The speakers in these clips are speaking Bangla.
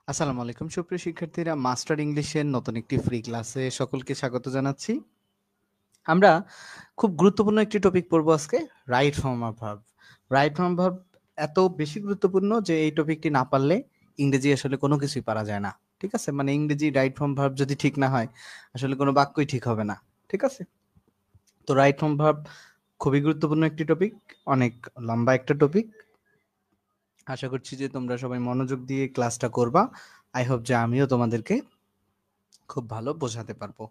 আসসালামু আলাইকুম সুপ্রিয় শিক্ষার্থীরা, মাস্টার ইংলিশের নতুন একটি ফ্রি ক্লাসে সকলকে স্বাগত জানাচ্ছি। আমরা খুব গুরুত্বপূর্ণ একটি টপিক পড়বো আজকে, right form of verb. Right form verb এত বেশি গুরুত্বপূর্ণ যে এই টপিকটি না পারলে ইংরেজি আসলে কোনো কিছুই পারা যায় না। ঠিক আছে, মানে ইংরেজি রাইট ফর্ম ভার্ব যদি ঠিক না হয় আসলে কোনো বাক্যই ঠিক হবে না। ঠিক আছে, তো রাইট ফর্ম ভার্ব খুবই গুরুত্বপূর্ণ একটি টপিক, অনেক লম্বা একটা টপিক। আশা করছি যে তোমরা সবাই মনোযোগ দিয়ে ক্লাসটা করবা। আই হোপ যে আমিও তোমাদেরকে খুব ভালো বোঝাতে পারবো।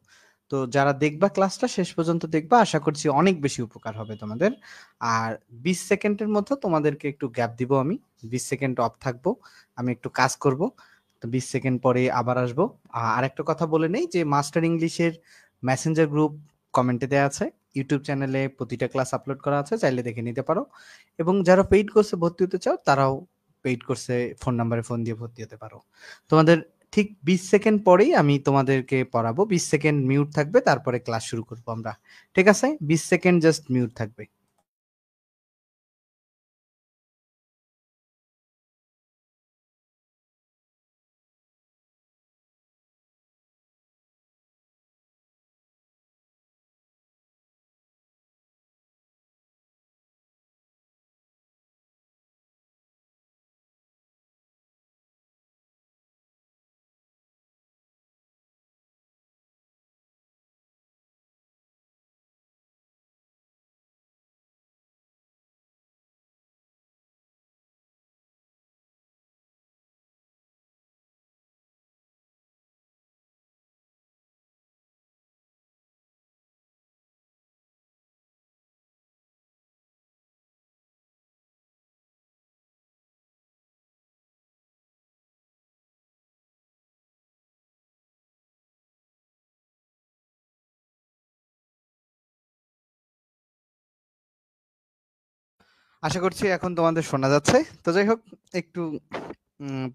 তো যারা দেখবা ক্লাসটা শেষ পর্যন্ত দেখবা, আশা করছি অনেক বেশি উপকার হবে তোমাদের। আর 20 সেকেন্ডের মতো তোমাদেরকে একটু গ্যাপ দিব আমি, 20 সেকেন্ড অফ থাকবো, আমি একটু কাজ করব। তো 20 সেকেন্ড পরে আবার আসবো। আর একটা কথা বলে নেই যে মাস্টার ইংলিশের মেসেঞ্জার গ্রুপ কমেন্টে দেওয়া আছে, ইউটিউব চ্যানেলে প্রতিটা ক্লাস আপলোড করা আছে, চাইলে দেখে নিতে পারো। এবং যারা পেইড কোর্সে ভর্তি হতে চাও তারাও পেইড কোর্সে ফোন নাম্বারে ফোন দিয়ে ভর্তি হতে পারো। তোমাদের ঠিক 20 সেকেন্ড পরেই আমি তোমাদেরকে পড়াবো। 20 সেকেন্ড মিউট থাকবে, তারপরে ক্লাস শুরু করবো আমরা। ঠিক আছে, 20 সেকেন্ড জাস্ট মিউট থাকবে। আশা করছি এখন তোমাদের শোনা যাচ্ছে। তো যাই হোক, একটু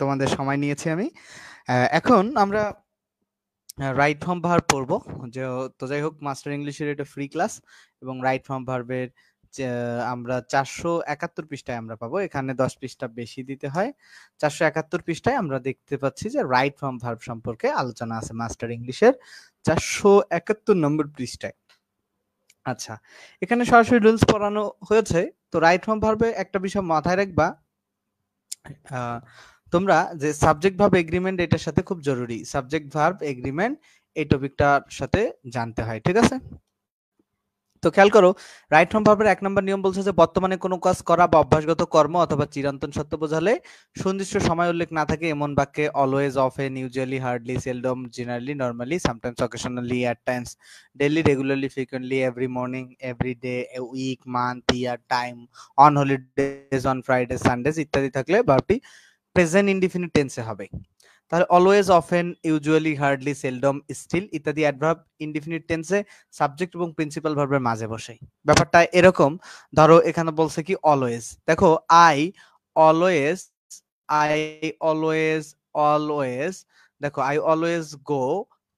তোমাদের সময় নিয়েছি আমি। এখন আমরা রাইট ফর্ম ভার্ব পড়বো। যে তো যাই হোক, মাস্টার ইংলিশের এটা ফ্রি ক্লাস এবং রাইট ফর্ম ভার্বের আমরা 471 পৃষ্ঠায় আমরা পাবো। এখানে 10 পৃষ্ঠা বেশি দিতে হয়। 471 পৃষ্ঠায় আমরা দেখতে পাচ্ছি যে রাইট ফর্ম ভার্ব সম্পর্কে আলোচনা আছে মাস্টার ইংলিশের 471 নম্বর পৃষ্ঠায়। আচ্ছা, এখানে সরাসরি রুলস পড়ানো হয়েছে। তো রাইট ফর্ম ভার্বে একটা বিষয় মাথায় রাখবা, আহ, তোমরা যে সাবজেক্ট ভার্ব এগ্রিমেন্ট এটার সাথে খুব জরুরি, সাবজেক্ট ভার্ব এগ্রিমেন্ট এই টপিকটার সাথে জানতে হয়। ঠিক আছে, তো খেয়াল করো, রাইট ফর্ম ভার্বের 1 নম্বর নিয়ম বলছে যে বর্তমানে কোনো কাজ করা বা অভ্যাসগত কর্ম অথবা চিরন্তন সত্য বোঝালে সুনির্দিষ্ট সময় উল্লেখ না থাকে এমন বাক্যে always, often, usually, hardly, seldom, generally, normally, sometimes, occasionally, at times, daily, regularly, frequently, every morning, every day, a week, month, year, time, on holidays, on Friday, Sundays ইত্যাদি থাকলে ভার্বটি প্রেজেন্ট ইনডিফিনিট টেন্সে হবে। তাহলে always, often, usually, hardly, seldom, still ইত্যাদি অ্যাডভার্ব ইনডিফিনিট টেন্সে সাবজেক্ট এবং প্রিন্সিপাল ভার্বের মাঝে বসে। ব্যাপারটা এরকম, ধরো এখানে বলছে কি অলওয়েজ, দেখো I always, I always, always, দেখো I always go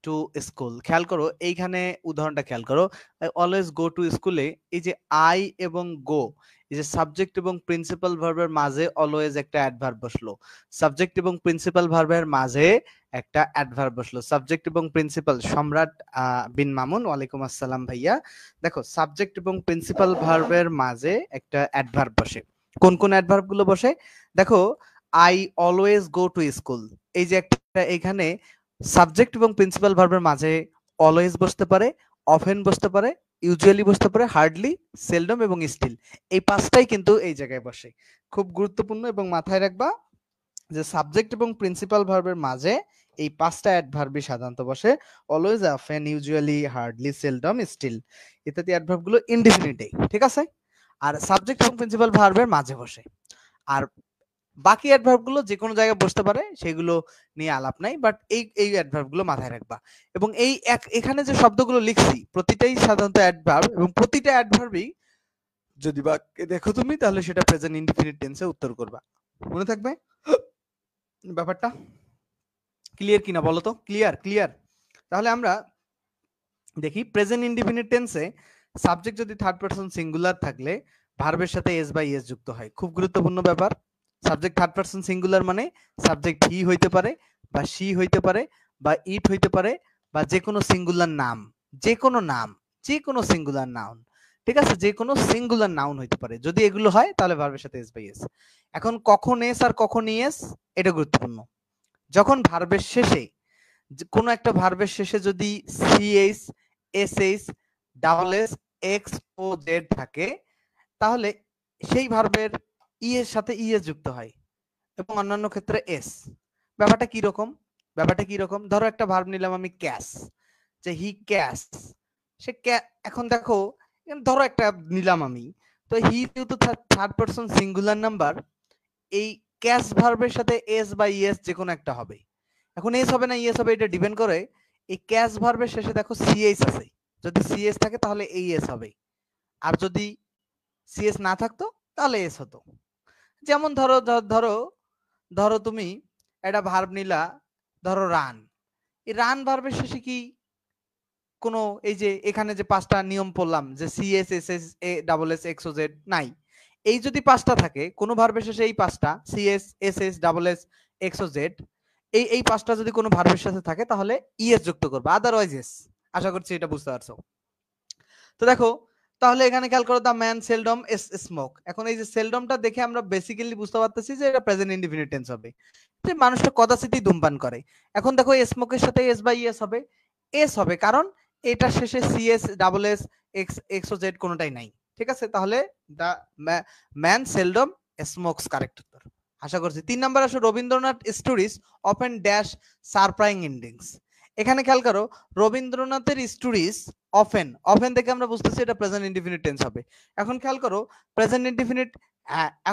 to school. খেয়াল করো এইখানে উদাহরণটা খেয়াল করো, আই অলওয়েজ গো টু স্কুলে এই যে আই এবং গো, এই যে সাবজেক্ট এবং প্রিন্সিপাল ভার্বের মাঝে অলওয়েজ একটা অ্যাডভার্ব বসলো, সাবজেক্ট এবং প্রিন্সিপাল ভার্বের মাঝে একটা অ্যাডভার্ব বসলো। সাবজেক্ট এবং প্রিন্সিপাল, সম্রাট বিন মামুন, ওয়ালাইকুম আসসালাম ভাইয়া। দেখো সাবজেক্ট এবং প্রিন্সিপাল ভার্বের মাঝে একটা অ্যাডভার্ব বসে। কোন কোন অ্যাডভার্ব গুলো বসে? দেখো I always go to school, এই যে একটা এখানে সাবজেক্ট এবং প্রিন্সিপাল ভার্বের মাঝে অলওয়েজ বসতে পারে, অফেন বসতে পারে, ইউজুয়ালি বসতে পারে, হার্ডলি, সেলডম এবং স্টিল, এই পাঁচটাই কিন্তু এই জায়গায় বসে। খুব গুরুত্বপূর্ণ এবং মাথায় রাখবা যে সাবজেক্ট এবং প্রিন্সিপাল ভার্বের মাঝে এই পাঁচটা অ্যাডভার্বই সাধারণত বসে, always, often, usually, hardly, seldom, still ইত্যাদি অ্যাডভার্ব গুলো ইনডিফিনিটে। ঠিক আছে, আর সাবজেক্ট এবং প্রিন্সিপাল ভার্বের মাঝে বসে। আর বাকি অ্যাডভার্ব গুলো যে কোনো জায়গায় বসতে পারে, সেগুলো নিয়ে আলাপ নাই, বাট এই এই অ্যাডভার্ব গুলো মাথায় রাখবা। এবং এই এখানে যে শব্দগুলো লিখছি প্রতিটাই সাধারণত অ্যাডভার্ব, এবং প্রতিটা অ্যাডভার্বই যদি বাক্যে দেখো তুমি তাহলে সেটা প্রেজেন্ট ইনডিফিনিট টেন্সে উত্তর করবা। মনে থাকবে ব্যাপারটা? ক্লিয়ার কিনা বলো তো? ক্লিয়ার? ক্লিয়ার। তাহলে আমরা দেখি প্রেজেন্ট ইনডিফিনিট টেন্সে সাবজেক্ট যদি থার্ড পারসন সিঙ্গুলার থাকলে ভার্বের সাথে এস বাই এস যুক্ত হয়। খুব গুরুত্বপূর্ণ ব্যাপার। সাবজেক্ট থার্ড পারসন সিঙ্গুলার মানে সাবজেক্ট হি হইতে পারে বা শি হইতে পারে বা ইট হইতে পারে বা যে কোনো সিঙ্গুলার নাম, যে কোনো নাম, যে কোনো সিঙ্গুলার নাউন, ঠিক আছে, যে কোনো সিঙ্গুলার নাউন হইতে পারে। যদি এগুলো হয় তাহলে ভার্বের সাথে এস বাই এস। এখন কখন এস আর কখন ইএস এটা গুরুত্বপূর্ণ। যখন ভার্বের শেষে কোনো একটা ভার্বের শেষে যদি CH, SH, double S, X ও জেড থাকে তাহলে সেই ভার্বের ই এর সাথে ইএস যুক্ত হয় এবং অন্যান্য ক্ষেত্রে এস। ব্যাপারটা কি রকম? ব্যাপারটা কি রকম? ধরো একটা ভার্ব নিলাম আমি ক্যাশ, যে হি ক্যাশ, সে এখন দেখো ধরো একটা নিলাম আমি, তো হি যেহেতু থার্ড পারসন সিঙ্গুলার নাম্বার, এই ক্যাশ ভার্বের সাথে এস বা ইএস যে কোনো একটা হবে। এখন এস হবে না ইএস হবে এটা ডিপেন্ড করে এই ক্যাশ ভার্বের শেষে দেখো সিএস আছে, যদি সিএস থাকে তাহলে এই এস হবে, আর যদি সিএস না থাকতো তাহলে এস হতো। যেমন ধরো ধরো ধরো তুমি একটা ভার্ব নিলা, ধরো রান, এই রান ভার্বের শেষে কি কোনো এই যে এখানে যে পাঁচটা নিয়ম পড়লাম যে C S, S S, a double S, X ও জেড নাই, এই যদি পাঁচটা থাকে কোনো ভার্বের শেষে এই পাঁচটা CS, S S, double S, X ও জেড, এই পাঁচটা যদি কোনো ভার্বের সাথে থাকে তাহলে ইএস যুক্ত করবে, আদারওয়াইজ এস। আশা করছি এটা বুঝতে পারছো। তো দেখো তাহলে এখানে খেয়াল করো দা ম্যান সেলডম স্মোক। এখন এই যে সেলডমটা দেখে আমরা বেসিক্যালি বুঝতে পারতেছি যে এটা প্রেজেন্ট ইনডিফিনিট টেন্স হবে, যে মানুষটা কদাচিতই ধূমপান করে। এখন দেখো স্মোকের সাথে এস বাই এস হবে, এস হবে কারণ এটা শেষে CS, double S, X, X ও জেড কোনোটাই নাই, ঠিক আছে। তাহলে the man seldom smokes correct উত্তর। আশা করছি। 3 নাম্বার আসো Rabindranath stories often dash surprising endings. এখানে খেয়াল করো রবীন্দ্রনাথের স্টোরিজ অফেন, অফেন থেকে আমরা বুঝতেছি এটা প্রেজেন্ট ইনডিফিনিট টেন্স হবে। এখন খেয়াল করো প্রেজেন্ট ইনডিফিনিট,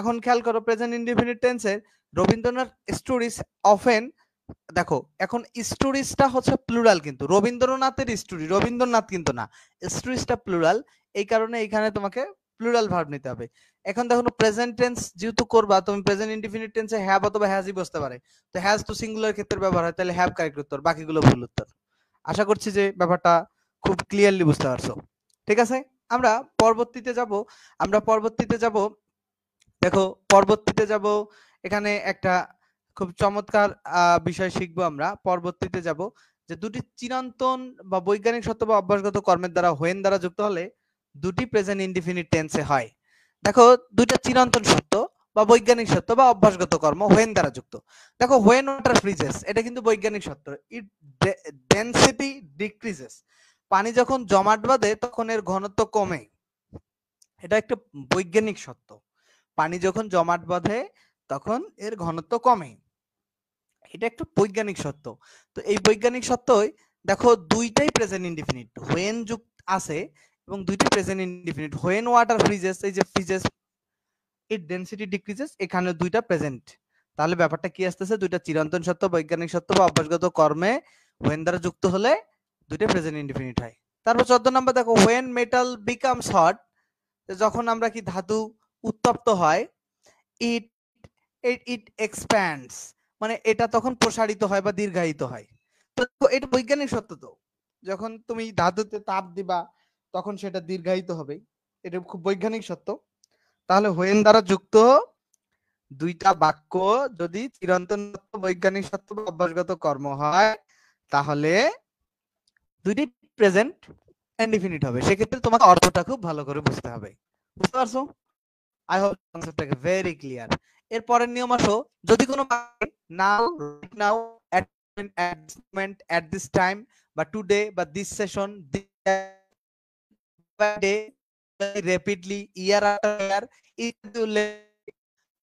এখন খেয়াল করো প্রেজেন্ট ইনডিফিনিট টেন্সের রবীন্দ্রনাথ স্টোরিজ অফেন, দেখো এখন স্টোরিজটা হচ্ছে প্লুরাল, কিন্তু রবীন্দ্রনাথের স্টোরি, রবীন্দ্রনাথ কিন্তু না, স্টোরিজটা প্লুরাল, এই কারণে এখানে তোমাকে প্লুরাল ভার্ব নিতে হবে। এখন দেখো প্রেজেন্ট টেন্স যেহেতু করবা তুমি প্রেজেন্ট ইনডিফিনিট টেন্সে হ্যাভ অথবা হ্যাজই বসতে পারে, তো হ্যাজ তো সিঙ্গুলার ক্ষেত্রে ব্যবহার হয়, তাহলে হ্যাভ কারেক্ট উত্তর, বাকিগুলো ভুল উত্তর। আশা করছি যে ব্যাপারটা খুব ক্লিয়ারলি বুঝতে পারছো। ঠিক আছে, আমরা পরবর্তীতে যাব, আমরা পরবর্তীতে যাব, দেখো পরবর্তীতে যাব, এখানে একটা খুব চমৎকার বিষয় শিখবো আমরা। পরবর্তীতে যাব যে দুটি চিরন্তন বা বৈজ্ঞানিক সত্য বা অভ্যাসগত কর্মের দ্বারা হোয়েন দ্বারা যুক্ত হলে দুটি প্রেজেন্ট ইনডিফিনিট টেন্সে হয়। দেখো দুইটা চিরন্তন সত্য বা বৈজ্ঞানিক সত্য বা অভ্যাসগত কর্ম হোয়েন দ্বারা যুক্ত। দেখো হোয়েন ওয়াটার ফ্রিজেস, এটা কিন্তু বৈজ্ঞানিক সত্য, ইট ডেনসিটি ডিক্রিজেস, পানি যখন জমাট বাঁধে তখন এর ঘনত্ব কমে, এটা একটা বৈজ্ঞানিক সত্য। পানি যখন জমাট বাঁধে তখন এর ঘনত্ব কমে, এটা একটা বৈজ্ঞানিক সত্য। তো এই বৈজ্ঞানিক সত্যই দেখো দুইটাই প্রেজেন্ট ইনডিফিনিট, হোয়েন যুক্ত আছে এবং দুইটাই present indefinite. When water freezes, এই যে ফ্রিজেস, ইট ডেনসিটি ডিক্রিজেস, এখানে দুইটা প্রেজেন্ট। তাহলে ব্যাপারটা কি আসতেছে, দুইটা চিরন্তন সত্য, বৈজ্ঞানিক সত্য বা অভ্যাসগত কর্মে হোয়েন দ্বারা যুক্ত হলে দুইটা প্রেজেন্ট ইনডিফিনিট হয়। তারপর 14 নম্বর দেখো হোয়েন মেটাল বিকামস হট, যখন আমরা কি ধাতু উত্তপ্ত হয়, ইট ইট এক্সপ্যান্ডস, মানে এটা তখন প্রসারিত হয় বা দীর্ঘায়িত হয়। তো এটা বৈজ্ঞানিক সত্য, তো যখন তুমি ধাতুতে তাপ দিবা তখন সেটা দীর্ঘায়িত হবে, এটা খুব বৈজ্ঞানিক সত্য। তাহলে হোয়েন দ্বারা যুক্ত দুইটা বাক্য যদি চিরন্তন সত্য, বৈজ্ঞানিক সত্য বা অভ্যাসগত কর্ম হয় তাহলে দুইটি প্রেজেন্ট ইনডিফিনিট হবে। সেক্ষেত্রে তোমাকে অর্থটা খুব ভালো করে বুঝতে হবে। বুঝতে পারছো? আই হোপ কনসেপ্টটাকে ভেরি ক্লিয়ার। এর পরের নিয়ম আসো, যদি কোনো now, right now, at this moment, at this time, বা টুডে, বা this session, day, rapidly, year after year ইত্যাদি উল্লেখ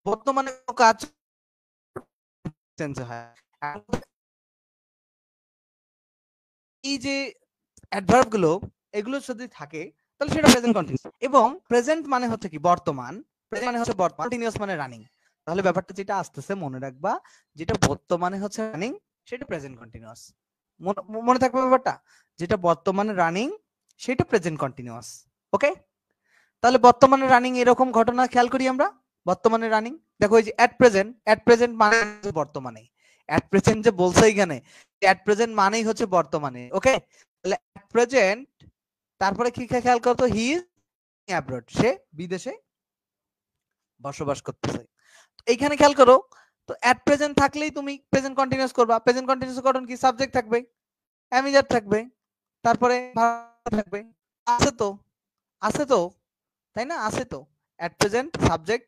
বর্তমানে কাজ টেন্সে হয়। এই যে অ্যাডভার্ব গুলো এগুলো যদি থাকে তাহলে সেটা প্রেজেন্ট কন্টিনিউয়াস, এবং প্রেজেন্ট মানে হচ্ছে কি বর্তমান, প্রেজেন্ট মানে হচ্ছে বর্তমান, কন্টিনিউয়াস মানে রানিং। তাহলে ব্যাপারটা যেটা আসতেছে মনে রাখবা, যেটা বর্তমানে হচ্ছে রানিং সেটা প্রেজেন্ট কন্টিনিউয়াস। মনে থাকবে ব্যাপারটা, যেটা বর্তমানে রানিং সেটা প্রেজেন্ট কন্টিনিউয়াস। ওকে, তাহলে বর্তমানে রানিং এরকম ঘটনা খেয়াল করি আমরা। বর্তমানে রানিং দেখো এই যে এট প্রেজেন্ট মানে বর্তমানে, এট প্রেজেন্ট যে বলছে এখানে, এট প্রেজেন্ট মানেই হচ্ছে বর্তমানে। ওকে, তাহলে এট প্রেজেন্ট, তারপরে কি খেয়াল করতো, হি ইজ অ্যাব্রড, সে বিদেশে বসবাস করতেছে। এইখানে খেয়াল করো, তো অ্যাট প্রেজেন্ট থাকলেই তুমি প্রেজেন্ট কন্টিনিউয়াস করবা। প্রেজেন্ট কন্টিনিউয়াস গঠন কি? সাবজেক্ট থাকবে, অ্যামিজার থাকবে, তারপরে ভার্ব থাকবে। আছে তো, আছে তো, তাই না? আছে তো, অ্যাট প্রেজেন্ট সাবজেক্ট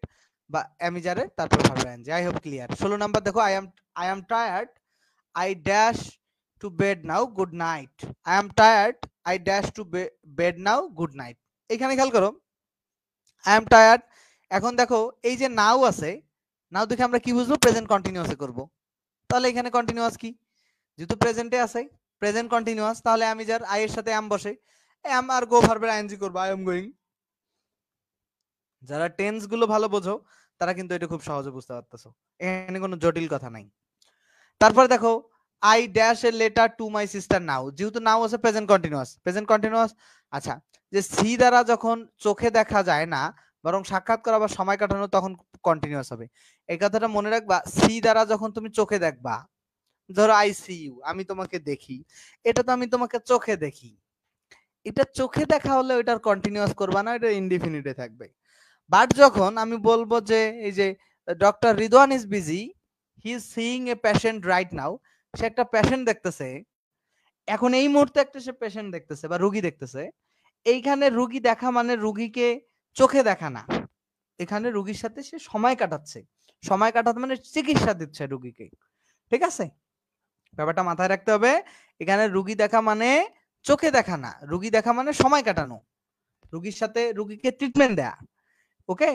বা অ্যামিজারে তারপর verb NG. I hope clear. 16 number দেখো, I am tired, I dash to bed now, good night. I am tired, I dash to bed now, good night. এখানে খেয়াল করো, I am tired, এখন দেখো এই যে নাও আছে, নাও দেখে আমরা কি বুঝবো? প্রেজেন্ট কন্টিনিউয়াসে করব। তাহলে এখানে কন্টিনিউয়াস কি? যেহেতু প্রেজেন্টে আছে, প্রেজেন্ট কন্টিনিউয়াস, তাহলে আমি যার আই এর সাথে am বসে, am আর গো ভার্বের আইএনজি করব, I am going। যারা টেন্স গুলো ভালো বোঝো তারা কিন্তু এটা খুব সহজে বুঝতে পারতেছো, এখানে কোনো জটিল কথা নাই। তারপর দেখো, I dash a letter to my sister now, যেহেতু নাও আছে প্রেজেন্ট কন্টিনিউয়াস, প্রেজেন্ট কন্টিনিউয়াস। আচ্ছা, যে সি দ্বারা যখন চোখে দেখা যায় না বরং সাক্ষাৎ করা বা সময় কাটানো, তখন কন্টিনিউয়াস হবে। এই কথাটা মনে রাখবা, সি দ্বারা যখন তুমি চোখে দেখবা, ধরো আই সি ইউ, আমি তোমাকে দেখি, এটা তো আমি তোমাকে চোখে দেখি, এটা চোখে দেখা হলে ওইটার কন্টিনিউয়াস করবা না, এটা ইনডিফিনিটে থাকবে। বাট যখন আমি বলবো যে এই যে doctor Ridwan is busy, he is seeing a patient right now, সে একটা পেশেন্ট দেখতেছে, এখন এই মুহূর্তে একটা সে পেশেন্ট দেখতেছে বা রোগী দেখতেছে, এইখানে রোগী দেখা মানে রোগীকে চোখে দেখা না, এখানে রোগীর সাথে সে সময় কাটাচ্ছে, সময় কাটাতে মানে চিকিৎসা দিচ্ছে রোগীকে। ঠিক আছে, ব্যাপারটা মাথায় রাখতে হবে। এখানে রোগী দেখা মানে চোখে দেখা না, রোগী দেখা মানে সময় কাটানো, রোগীর সাথে রোগীকে ট্রিটমেন্ট দেয়া। ওকে,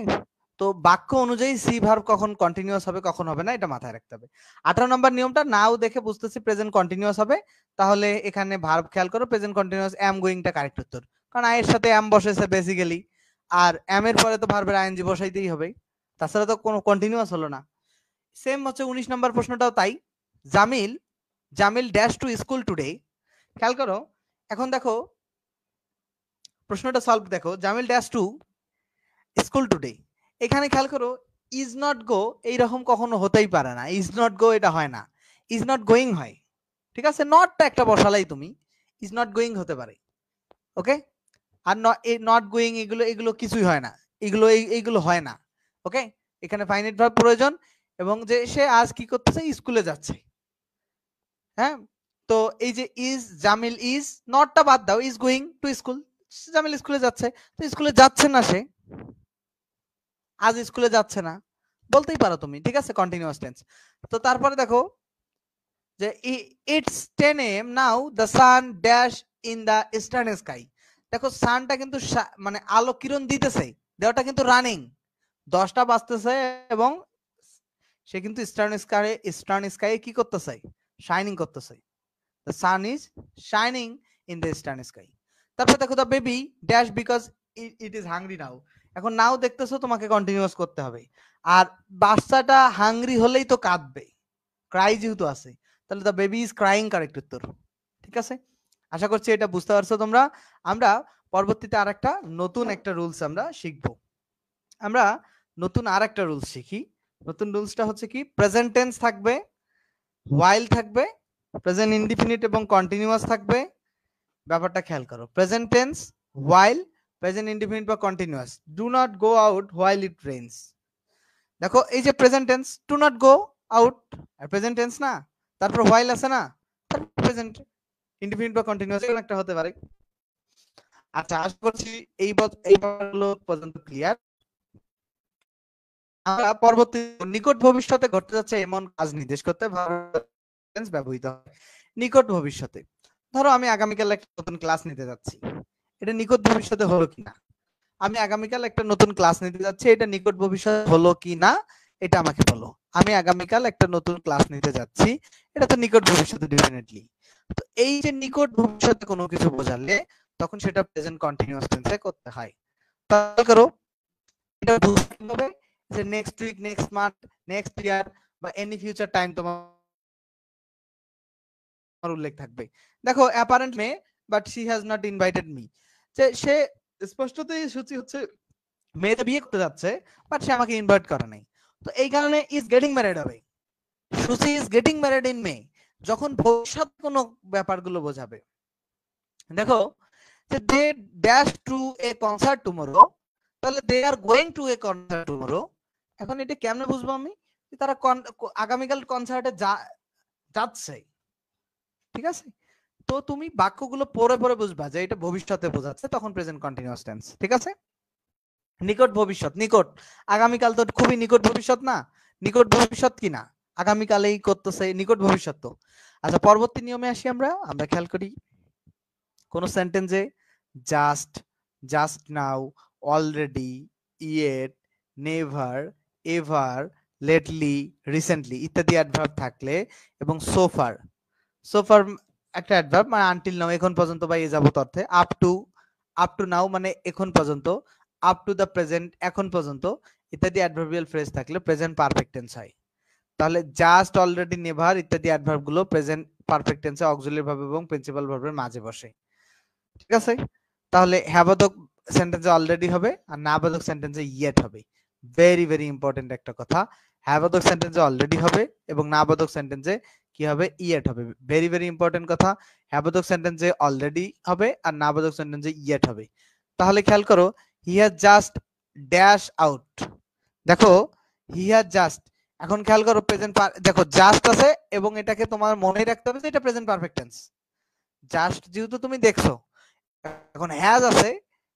তো বাক্য অনুযায়ী সি ভার্ব কখন কন্টিনিউয়াস হবে কখন হবে না, এটা মাথায় রাখতে হবে। 18 নম্বর নিয়মটা, নাও দেখে বুঝতেছি প্রেজেন্ট কন্টিনিউয়াস হবে, তাহলে এখানে ভার্ব খেয়াল করো, প্রেজেন্ট কন্টিনিউয়াস, অ্যাম গোইংটা কারেক্ট উত্তর, কারণ আই এর সাথে অ্যাম বসেছে বেসিক্যালি, আর অ্যাম এর পরে তো ভার্বের আইএনজি বসাইতেই হবে, তাছাড়া তো কোনো কন্টিনিউয়াস হলো না। সেম হচ্ছে 19 নম্বর প্রশ্নটাও তাই, Jamil, Jamil dash to school today. খেয়াল করো, এখন দেখো প্রশ্নটা সলভ দেখো, Jamil dash to school today, এখানে খেয়াল করো, ইজ নট গো এইরকম কখনো হতেই পারে না, ইজ নট গো এটা হয় না, ইজ নট গোয়িং হয়। ঠিক আছে, নটটা একটা বসালাই তুমি, ইজ নট গোয়িং হতে পারে। ওকে, আর নট গোয়িং এগুলো এগুলো কিছুই হয় না, এগুলো এইগুলো হয় না। ওকে, এখানে ফাইনাইট ভার্ব প্রয়োজন, এবং যে সে আজ কি করতেছে? স্কুলে যাচ্ছে। হ্যাঁ, তো এই যে ইজ, জামিল ইজ, নটটা বাদ দাও, is going to school, Jamil স্কুলে যাচ্ছে, তো স্কুলে যাচ্ছে না সে, আজ স্কুলে যাচ্ছে না বলতেই পারো তুমি। ঠিক আছে, কন্টিনিউয়াস টেন্স। তো তারপরে দেখো যে it's 10 AM now, the sun dash in the eastern sky. দেখো সানটা কিন্তু মানে আলো কিরণ দিতেছে, দেওয়াটা কিন্তু রানিং, 10টা বাজতেছে, এবং সে কিন্তু ইস্টার্ন স্কাই কি করতেছে? শাইনিং করতেছে। The sun is shining in the eastern sky. তারপর দেখো, the baby dash because it is hungry now. এখন নাও দেখতেছো, তোমাকে কন্টিনিউয়াস করতে হবে, আর বাচ্চাটা হাংরি হলেই তো কাঁদবে, ক্রাই যেহেতু আছে, তাহলে the baby is crying correct উত্তর। ঠিক আছে, আশা করছি এটা বুঝতে পারছো তোমরা। আমরা পরবর্তীতে আরেকটা নতুন একটা রুলস আমরা শিখবো, আমরা নতুন আরেকটা রুলস শিখি। নতুন রুলসটা হচ্ছে কি, প্রেজেন্ট টেন্স থাকবে, হোয়াইল থাকবে, প্রেজেন্ট ইনডিফিনিট এবং কন্টিনিউয়াস থাকবে। ব্যাপারটা খেয়াল করো, present tense, while, present indefinite বা continuous. Do not go out while it rains. দেখো এই যে present tense, do not go out, আর প্রেজেন্ট টেন্স না, তারপর হোয়াইল আছে না, তারপর প্রেজেন্ট ইনডিফিনিট বা কন্টিনিউয়াস এরকম একটা হতে পারে। আচ্ছা, আশা করছি এইবার পর্যন্ত ক্লিয়ার। আমরা পরবর্তী নিকট ভবিষ্যতে ঘটতে যাচ্ছে এমন কাজ নির্দেশ করতে টেন্স ব্যবহৃত হয়। নিকট ভবিষ্যতে, ধরো আমি আগামীকাল একটা নতুন ক্লাস নিতে যাচ্ছি, এটা নিকট ভবিষ্যতে হলো কিনা? আমি আগামীকাল একটা নতুন ক্লাস নিতে যাচ্ছি, এটা নিকট ভবিষ্যৎ হলো কিনা এটা আমাকে বলো। আমি আগামীকাল একটা নতুন ক্লাস নিতে যাচ্ছি, এটা তো নিকট ভবিষ্যতে ডেফিনেটলি। তো এই যে নিকট ভবিষ্যতে কোনো কিছু বোঝালে তখন সেটা প্রেজেন্ট কন্টিনিউয়াস টেন্সে করতে হয়। তাহলে করো, এটা বুঝতে হবে যে next week, next month, next year বা এনি ফিউচার টাইম তোমার উল্লেখ থাকবে। দেখো, apparent may but she has not invited me, যে সে স্পষ্টতই সূচি হচ্ছে মেয়েতে বিয়ে করতে যাচ্ছে, বাট সে আমাকে ইনভাইট করে নাই, তো এই কারণে ইজ গেটিং ম্যারিড হবে। Susie is getting married in May যখন ভবিষ্যৎ কোনো ব্যাপারগুলো বোঝাবে। দেখো যে they dash to a concert tomorrow, তাহলে they are going to a concert tomorrow, এখন এটা কেমনে বুঝবো আমি? তারা আগামীকাল কনসার্টে যাচ্ছে, ঠিক আছে? তো তুমি বাক্যগুলো পরে পরে বুঝবা যে এটা ভবিষ্যতে বোঝাচ্ছে, তখন প্রেজেন্ট কন্টিনিউয়াস টেন্স, ঠিক আছে? নিকট ভবিষ্যৎ, নিকট, আগামীকাল তো খুবই নিকট ভবিষ্যৎ না? নিকট ভবিষ্যৎ কি না? আগামীকালেই করতেছে, নিকট ভবিষ্যৎ তো। আচ্ছা, পরবর্তী নিয়মে আসি আমরা খেয়াল করি কোন সেন্টেন্সে just, just now, already, yet, never, ever, lately, recently ইত্যাদি অ্যাডভার্ব থাকলে এবং সোফার, সোফার একটা অ্যাডভার্ব মানে আনটিল নাও এখন পর্যন্ত বা এ যাবত অর্থে, আপ টু নাও মানে এখন পর্যন্ত, আপ টু দ্য প্রেজেন্ট এখন পর্যন্ত ইত্যাদি অ্যাডভার্বিয়াল ফ্রেজ থাকলে প্রেজেন্ট পারফেক্ট টেন্স হয়। তাহলে জাস্ট, অলরেডি, নেভার ইত্যাদি অ্যাডভার্ব গুলো প্রেজেন্ট পারফেক্ট টেন্সে অক্সিলারি ভার্ব এবং প্রিন্সিপাল ভার্বের মাঝে বসে, ঠিক আছে? তাহলে হ্যাবোধক সেন্টেন্সে অলরেডি হবে আর নাবোধক সেন্টেন্সে ইয়েট হবে। ভেরি ভেরি ইম্পর্টেন্ট একটা কথা, হ্যাবোধক সেন্টেন্সে অলরেডি হবে এবং নাবোধক সেন্টেন্সে কি হবে? ইয়েট হবে। ভেরি ভেরি ইম্পর্টেন্ট কথা, হ্যাবোধক সেন্টেন্সে অলরেডি হবে আর নাবোধক সেন্টেন্সে ইয়েট হবে। তাহলে খেয়াল করো, he has just dash out. দেখো হি হ্যাজ জাস্ট, এখন খেয়াল করো প্রেজেন্ট, দেখো জাস্ট আছে এবং এটাকে তোমার মনে রাখতে হবে যে এটা প্রেজেন্ট পারফেক্ট টেন্স। জাস্ট যেহেতু তুমি দেখছো, এখন হ্যাজ আছে,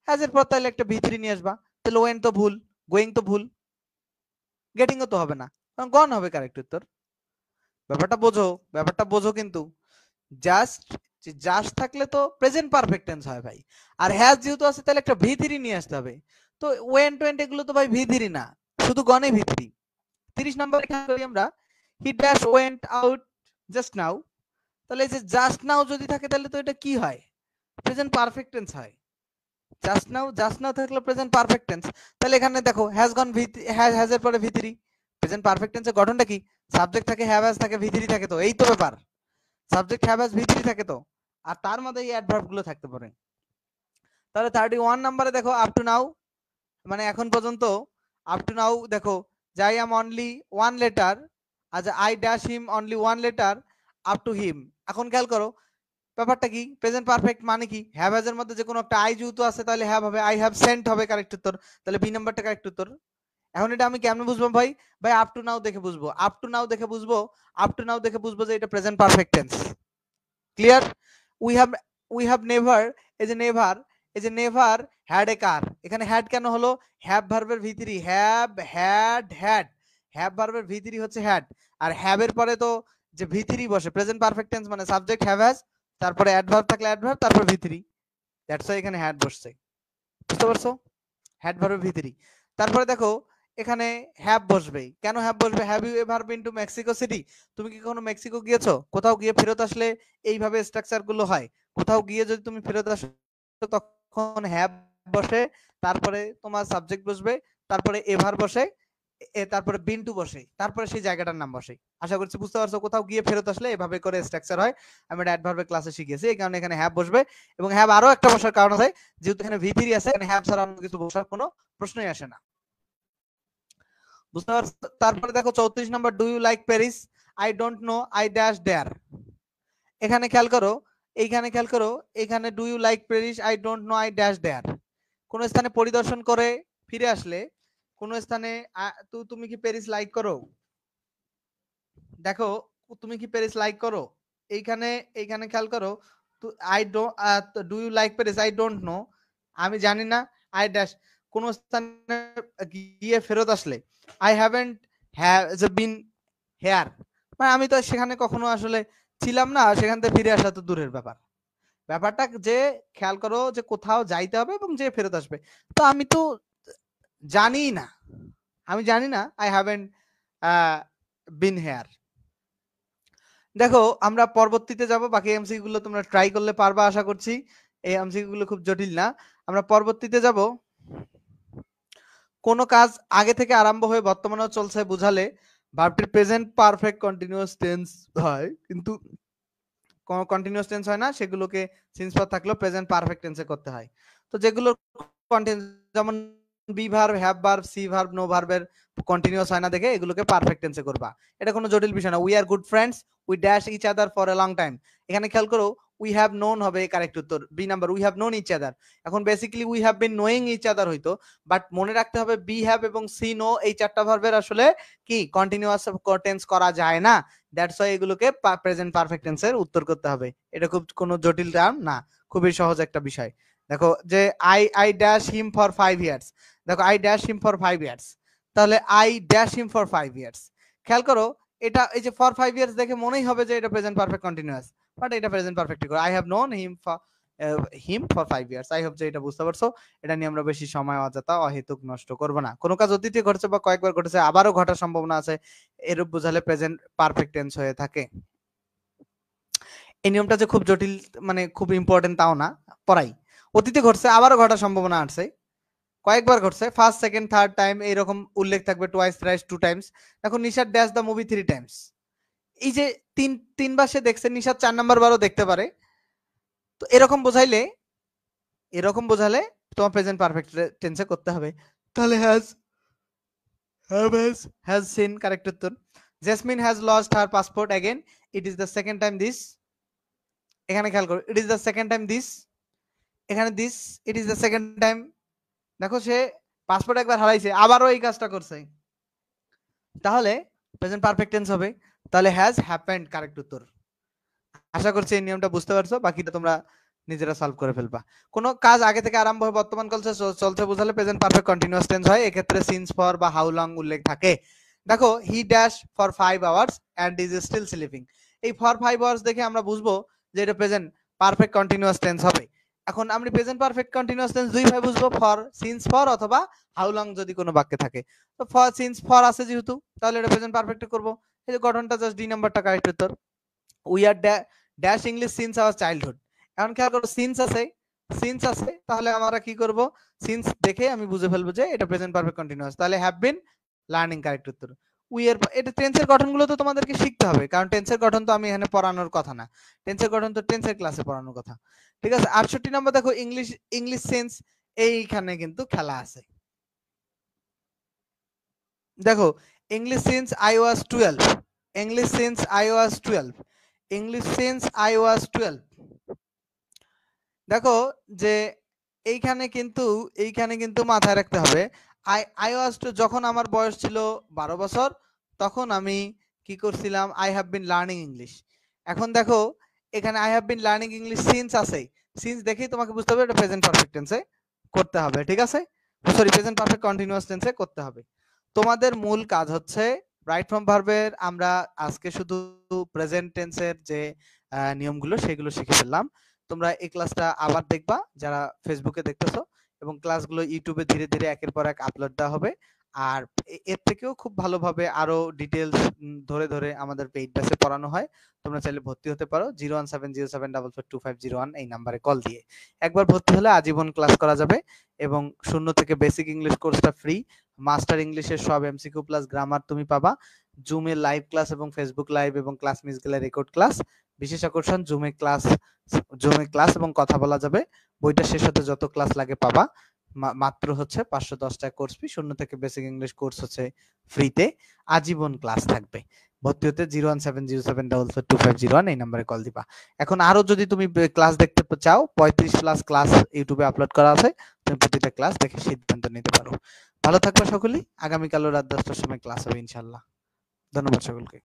হ্যাজ এর পর তাহলে একটা ভি3 নিয়ে আসবা, তাহলে ওয়েন তো ভুল, গোয়িং তো ভুল, গেটিং ও তো হবে না, গন হবে কারেক্ট উত্তর। ব্যাপারটা বোঝো, ব্যাপারটা বোঝো কিন্তু জাস্ট, জাস্ট থাকলে তো প্রেজেন্ট পারফেক্ট টেন্স হয় ভাই, আর হ্যাজ যেহেতু আছে তাহলে একটা ভি3 নিয়ে আসতে হবে। তো ওয়েন টোয়েন্ট এগুলো তো ভাই ভি3 না, শুধু গনে ভি3। 30 নম্বরে খেয়াল করি আমরা, he dash went out just now, তাহলে এই যে জাস্ট নাও যদি থাকে তাহলে তো এটা কি হয়? প্রেজেন্ট পারফেক্ট টেন্স হয়। জাস্ট নাও থাকলে প্রেজেন্ট পারফেক্ট টেন্স। তাহলে এখানে দেখো হ্যাজ গন হ্যাজ এর পরে ভি3, প্রেজেন্ট পারফেক্ট টেন্সের গঠনটা কি? সাবজেক্ট থাকে, হ্যাভ হ্যাজ থাকে, ভি3 থাকে, তো এই তো ব্যাপার, সাবজেক্ট হ্যাভ হ্যাজ ভি3 থাকে তো, আর তার মধ্যে এই অ্যাডভার্ব গুলো থাকতে পারে। তাহলে 31 নম্বরে দেখো আপ টু নাও মানে এখন পর্যন্ত, আপ টু নাও দেখো যাই এম অনলি ওয়ান লেটার, আচ্ছা I dash him only one letter up to him. এখন খেয়াল করো ব্যাপারটা কি? প্রেজেন্ট পারফেক্ট মানে কি? হ্যাভ হ্যাজ এর মধ্যে যে কোনো একটা আই যেহেতু আছে তাহলে হ্যাভ হবে, আই হ্যাভ সেন্ট হবে কারেক্ট উত্তর, তাহলে বি নাম্বারটা কারেক্ট উত্তর। এখন এটা আমি কেমনে বুঝবো ভাই? ভাই আপ টু নাও দেখে বুঝবো, আপ টু নাও দেখে বুঝবো, আপ টু নাও দেখে বুঝবো যে এটা present perfect tense. Clear? We have, never, এই যে নেভার, এই যে নেভার হ্যাড এ কার, এখানে হ্যাড কেন হলো? হ্যাভ ভার্বের ভি3, হ্যাভ, হ্যাড, হ্যাড, হ্যাভ ভার্বের ভি3 হচ্ছে হ্যাড, আর হ্যাভ এর পরে তো যে ভি3 বসে, প্রেজেন্ট পারফেক্ট টেন্স মানে সাবজেক্ট হ্যাভ হ্যাজ, তারপরে অ্যাডভার্ব থাকলে অ্যাডভার্ব, তারপর ভি3, দ্যাটস ওয়াই এখানে হ্যাড বসছে। বুঝতে পারছো? হ্যাড ভার্বের ভি3। তারপরে দেখো এখানে হ্যাভ বসবে, কেন হ্যাভ বসবে? Have you ever been to Mexico City? তুমি কি কখনো মেক্সিকো গিয়েছো? কোথাও গিয়ে ফেরত আসলে এইভাবে স্ট্রাকচার গুলো হয়। কোথাও গিয়ে যদি তুমি ফেরত আসো তখন হ্যাভ বসে, তারপরে তোমার সাবজেক্ট বসবে, তারপরে এভার বসে, তারপরে বিন টু বসে, তারপরে সেই জায়গাটার নাম বসে। আশা করছি বুঝতে পারছো, কোথাও গিয়ে ফেরত আসলে এভাবে করে স্ট্রাকচার হয়। আমি এটা অ্যাডভার্বের ক্লাসে শিখিয়েছি, এই কারণে এখানে হ্যাভ বসবে, এবং হ্যাভ আরো একটা বসার কারণ আছে, যেহেতু এখানে ভি3 আছে, এখানে হ্যাভ ছাড়া অন্য কিছু বসার কোনো প্রশ্নই আসে না। বুঝতে পারছো? তারপরে দেখো 34 number, do you like Paris? I don't know, I dash there. এখানে খেয়াল করো, এইখানে খেয়াল করো, এখানে do you like Paris, I don't know, I dash there. কোন স্থানে পরিদর্শন করে ফিরে আসলে, কোন স্থানে তুমি কি প্যারিস লাইক করো? দেখো তুমি কি প্যারিস লাইক করো? এইখানে, এইখানে খেয়াল করো, I don't, do you like Paris? I don't know, আমি জানি না, আই ড্যাশ। কোন স্থানে গিয়ে ফেরত আসলে, আই হ্যাভেন্ট বিন হেয়ার, মানে আমি তো সেখানে কখনো আসলে ছিলাম না, সেখান থেকে ফিরে আসা তো দূরের ব্যাপার। ব্যাপারটা যে খেয়াল করো যে কোথাও যাইতে হবে এবং যে ফেরত আসবে, তো আমি তো জানি না, আমি জানি না, আই হ্যাভেন্ট বিন হেয়ার। দেখো আমরা পরবর্তীতে যাব, বাকি এমসিকিউ গুলো তোমরা ট্রাই করলে পারবা আশা করছি, এই এমসিকিউ গুলো খুব জটিল না। আমরা পরবর্তীতে যাব, কোন কাজ আগে থেকে আরম্ভ হয়ে বর্তমানেও চলছে বুঝালে ভার্বটির প্রেজেন্ট পারফেক্ট কন্টিনিউয়াস টেন্স হয়, কিন্তু কন্টিনিউয়াস টেন্স হয় না, সেগুলোকে সিন্স ভার্ব থাকলেও প্রেজেন্ট পারফেক্ট টেন্সে করতে হয়। তো যেগুলো যেমন be verb, have verb, see verb, know ভার্বের কন্টিনিউয়াস হয় না দেখে এগুলোকে পারফেক্ট টেন্সে করবা, এটা কোনো জটিল বিষয় না। We are good friends, we dash each other for a long time, এখানে খেয়াল করো উই হ্যাভ নোন হবে কারেক্ট উত্তর, B number we have known each other. এখন basically we have been knowing each other হইতো, বাট মনে রাখতে হবে বি হ্যাভ এবং সি নো এই চারটা ভার্বের আসলে কি কন্টিনিউয়াস টেন্স করা যায় না, দ্যাটস ওয়াই এগুলোকে প্রেজেন্ট পারফেক্ট টেন্সের উত্তর করতে হবে। এটা খুব কোনো জটিল টার্ম না, খুবই সহজ একটা বিষয়। দেখো যে I dash him for 5 years, দেখো I dash him for 5 years, তাহলে I dash him for 5 years. খেয়াল করো এটা এই যে ফর 5 ইয়ার্স দেখে মনেই হবে যে এটা প্রেজেন্ট পারফেক্ট কন্টিনিউয়াস, বাট এটা প্রেজেন্ট পারফেক্ট করে I have known him for 5 years. I hope যে এটা বুঝতে পারছো। এটা নিয়ে আমরা বেশি সময় অযথা অহেতুক নষ্ট করব না। কোনো কাজ অতীতে ঘটেছে বা কয়েকবার ঘটেছে আবারও ঘটার সম্ভাবনা আছে, এরূপ বোঝালে প্রেজেন্ট পারফেক্ট টেন্স হয়ে থাকে। এই নিয়মটা যে খুব জটিল মানে খুব ইম্পর্টেন্ট তাও না, পড়াই। অতীতে ঘটছে আবারও ঘটার সম্ভাবনা আছে, কয়েকবার ঘটছে, ফার্স্ট সেকেন্ড থার্ড টাইম এইরকম উল্লেখ থাকবে, টোয়াইস থ্রাইস টু টাইমস। দেখো Nishad dash the movie 3 times, এই যে তিনবার সে দেখছে, নিশাদ 4 নাম্বার বারও দেখতে পারে। তো এরকম বোঝালে তোমার প্রেজেন্ট পারফেক্ট টেন্সে করতে হবে। তাহলে হ্যাজ সিন কারেক্ট উত্তর। Jasmine has lost her passport again, it is the second time this. এখানে খেয়াল করো it is the second time this, এখানে this it is the second time. দেখো সে পাসপোর্ট একবার হারাইছে আবারও এই কাজটা করছে, তাহলে প্রেজেন্ট পারফেক্ট টেন্স হবে। তাহলে হ্যাজ হ্যাপেন্ড কারেক্ট উত্তর। আশা করছি এই নিয়মটা বুঝতে পারছো, বাকিটা তোমরা নিজেরা সলভ করে ফেলবা। কোনো কাজ আগে থেকে আরম্ভ হয়ে বর্তমান কালে চলছে বোঝালে প্রেজেন্ট পারফেক্ট কন্টিনিউয়াস টেন্স হয়, এক্ষেত্রে সিন্স ফর বা হাউ লং উল্লেখ থাকে। দেখো he dash for 5 hours and is still sleeping, এই ফর 5 আওয়ার্স দেখে আমরা বুঝবো যে এটা প্রেজেন্ট পারফেক্ট কন্টিনিউয়াস টেন্স হবে। এখন আমরা প্রেজেন্ট পারফেক্ট কন্টিনিউয়াস টেন্স দুই ভাবে বুঝবো, ফর সিন্স ফর অথবা হাউ লং যদি কোনো বাক্যে থাকে। তো ফর সিন্স ফর আছে যেহেতু, তাহলে এটা প্রেজেন্ট পারফেক্ট করব। এই যে গঠনটা জাস্ট ডি নাম্বারটা কারেক্ট উত্তর। We are dash English since hour childhood. এখন খেয়াল করো সিন্স আছে, তাহলে আমরা কি করব, সিন্স দেখে আমি বুঝে ফেলবো যে এটা প্রেজেন্ট পারফেক্ট কন্টিনিউয়াস, তাহলে হ্যাভ বিন লার্নিং কারেক্ট উত্তর। উই এর এটা টেন্সের গঠনগুলো তো তোমাদেরকে শিখতে হবে, কারণ টেন্সের গঠন তো আমি এখানে পড়ানোর কথা না, টেন্সের গঠন তো টেন্সের ক্লাসে পড়ানোর কথা। ঠিক আছে, 68 নম্বর দেখো ইংলিশ সেন্স, এইখানে কিন্তু খেলা আছে। দেখো English since I was 12, English since I was 12, English since I was 12। দেখো যে এইখানে কিন্তু মাথায় রাখতে হবে আই ওয়াজ টু, যখন আমার বয়স ছিল 12 বছর তখন আমি কি করছিলাম, I have been learning English. এখন দেখো এখানে I have been learning English since আছে, সিন্স দেখেই তোমাকে বুঝতে হবে এটা প্রেজেন্ট পারফেক্ট টেন্সে করতে হবে। ঠিক আছে, সরি প্রেজেন্ট পারফেক্ট কন্টিনিউয়াস টেন্সে করতে হবে। তোমাদের মূল কাজ হচ্ছে রাইট ফ্রম ভার্বের, আমরা আজকে শুধু প্রেজেন্ট টেন্সের যে নিয়মগুলো সেগুলো শিখে ফেললাম। তোমরা এই ক্লাসটা আবার দেখবা যারা ফেসবুকে দেখতেছো, এবং ক্লাসগুলো ইউটিউবে ধীরে ধীরে একের পর এক আপলোড দেওয়া হবে। আর এর থেকেও খুব ভালোভাবে আরো ডিটেলস ধরে ধরে আমাদের পেইড ব্যাচে পড়ানো হয়। তোমরা চাইলে ভর্তি হতে পারো 01707442501 এই নাম্বারে কল দিয়ে। একবার ভর্তি হলে আজীবন ক্লাস করা যাবে, এবং 0 থেকে বেসিক ইংলিশ কোর্সটা ফ্রি। মাস্টার ইংলিশের সব এমসিকিউ প্লাস গ্রামার তুমি পাবা। জুমে লাইভ ক্লাস এবং ফেসবুক লাইভ এবং ক্লাস মিস গেলে রেকর্ড ক্লাস। বিশেষ আকর্ষণ জুমে ক্লাস এবং কথা বলা যাবে। বইটা শেষ হতে যত ক্লাস লাগে পাবা। মাত্র হচ্ছে 510 টাকা কোর্স ফি। 0 থেকে বেসিক ইংলিশ কোর্স হচ্ছে ফ্রিতে, আজীবন ক্লাস থাকবে। ভর্তি হতে 01707442501 এই নম্বরে কল দিবা। এখন আরো যদি তুমি ক্লাস দেখতে চাও, 35 প্লাস ক্লাস ইউটিউবে আপলোড করা আছে, তুমি প্রতিটা ক্লাস দেখে সিদ্ধান্ত নিতে পারো। ভালো থাকবে সকলেই। আগামীকালও রাত 10টার সময় ক্লাস হবে ইনশাআল্লাহ। ধন্যবাদ সকলকে।